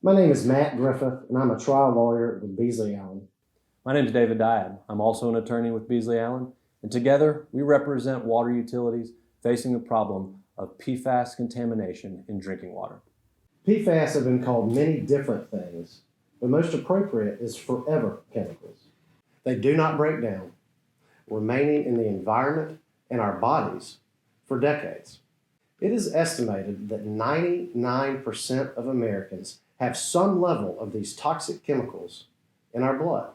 My name is Matt Griffith, and I'm a trial lawyer with Beasley Allen. My name is David Diab. I'm also an attorney with Beasley Allen, and together we represent water utilities facing the problem of PFAS contamination in drinking water. PFAS have been called many different things, but most appropriate is forever chemicals. They do not break down, remaining in the environment and our bodies for decades. It is estimated that 99% of Americans have some level of these toxic chemicals in our blood.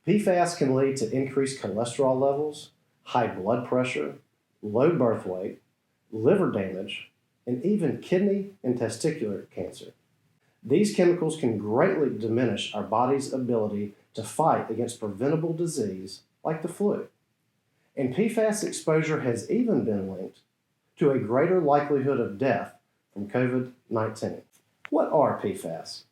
PFAS can lead to increased cholesterol levels, high blood pressure, low birth weight, liver damage, and even kidney and testicular cancer. These chemicals can greatly diminish our body's ability to fight against preventable disease like the flu. And PFAS exposure has even been linked to a greater likelihood of death from COVID-19. What are PFAS?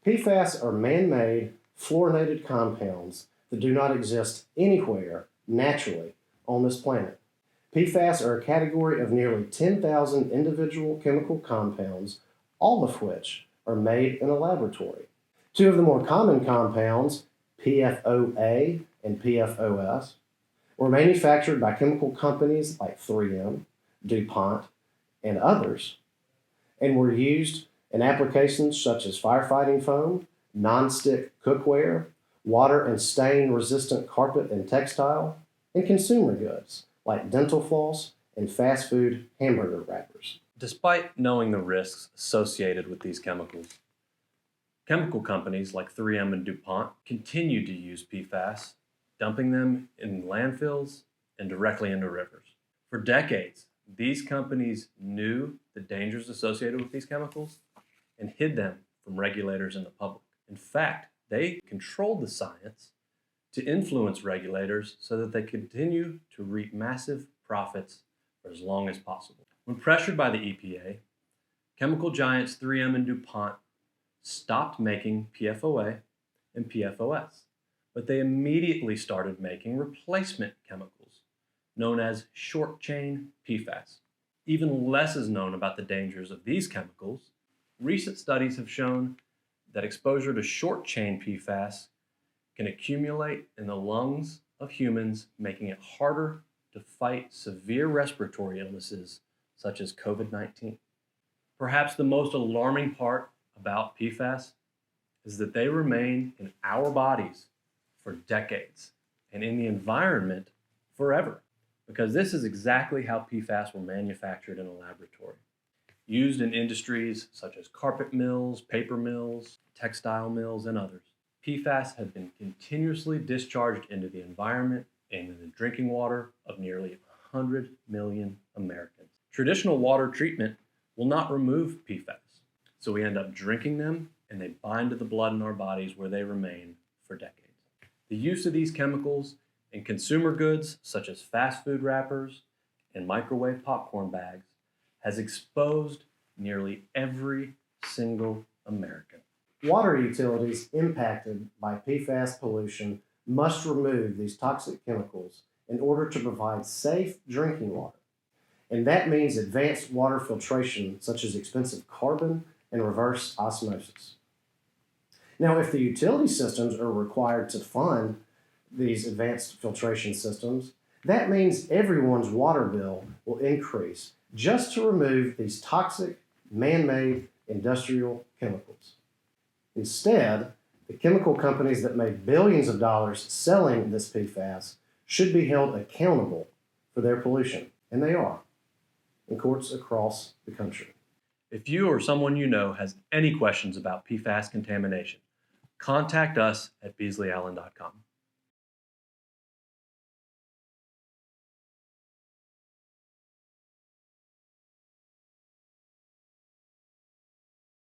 PFAS are man-made fluorinated compounds that do not exist anywhere naturally on this planet. PFAS are a category of nearly 10,000 individual chemical compounds, all of which are made in a laboratory. Two of the more common compounds, PFOA and PFOS, were manufactured by chemical companies like 3M, DuPont, and others, and were used in applications such as firefighting foam, nonstick cookware, water and stain-resistant carpet and textile, and consumer goods like dental floss and fast food hamburger wrappers. Despite knowing the risks associated with these chemicals, chemical companies like 3M and DuPont continue to use PFAS, dumping them in landfills and directly into rivers. For decades, these companies knew the dangers associated with these chemicals and hid them from regulators and the public. In fact, they controlled the science to influence regulators so that they continue to reap massive profits for as long as possible. When pressured by the EPA, chemical giants 3M and DuPont stopped making PFOA and PFOS, but they immediately started making replacement chemicals known as short-chain PFAS. Even less is known about the dangers of these chemicals. Recent studies have shown that exposure to short-chain PFAS can accumulate in the lungs of humans, making it harder to fight severe respiratory illnesses such as COVID-19. Perhaps the most alarming part about PFAS is that they remain in our bodies for decades and in the environment forever, because this is exactly how PFAS were manufactured in a laboratory. Used in industries such as carpet mills, paper mills, textile mills, and others. PFAS have been continuously discharged into the environment and in the drinking water of nearly 100 million Americans. Traditional water treatment will not remove PFAS, so we end up drinking them and they bind to the blood in our bodies where they remain for decades. The use of these chemicals in consumer goods such as fast food wrappers and microwave popcorn bags has exposed nearly every single American. Water utilities impacted by PFAS pollution must remove these toxic chemicals in order to provide safe drinking water. And that means advanced water filtration, such as expensive carbon and reverse osmosis. Now, if the utility systems are required to fund these advanced filtration systems, that means everyone's water bill will increase just to remove these toxic, man-made industrial chemicals. Instead, the chemical companies that made billions of dollars selling this PFAS should be held accountable for their pollution, and they are, in courts across the country. If you or someone you know has any questions about PFAS contamination, contact us at beasleyallen.com.